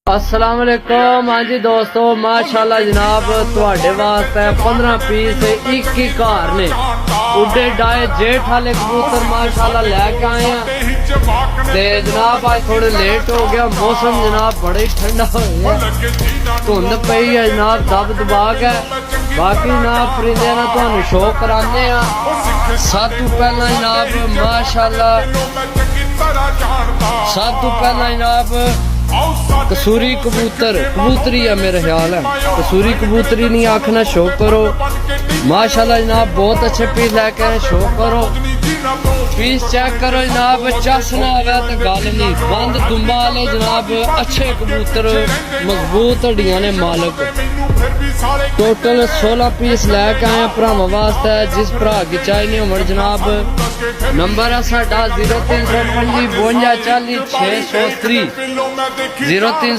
अस्सलाम वालेकुम। हाँ जी दोस्तों, माशाल्लाह जनाब तुहाडे वास्ते 15 पीस एक ही घर ने उड्डे डाए जेठ वाले कबूतर माशाल्लाह लैके आए हैं। ते जनाब आज थोड़े लेट हो गया, मौसम जनाब बड़ा ही ठंडा हो गया, धुंध पई है जनाब, दब दबा के। बाकी जनाब परिंदे ना तुहानू शो कराने आ। सब तो पहला जनाब माशाल्लाह, सब तो पहला जनाब कसूरी कबूतर, कबूतरी है मेरा ख्याल है, कसूरी कबूतरी नहीं आखना, शो करो माशाल्लाह जनाब, बहुत अच्छे पीस लेके आए, शो करो पीस चेक करो जनाब, चस ना आवे तो गल नहीं, बंद दुम्बा वाले जनाब अच्छे कबूतर, मजबूत हड्डियां ने मालक। टोटल 16 पीस लैके आए भरावां वास्ते, जिस भरा की चाहिए हो जनाब। नंबर है साडा 0325 52 40 630 03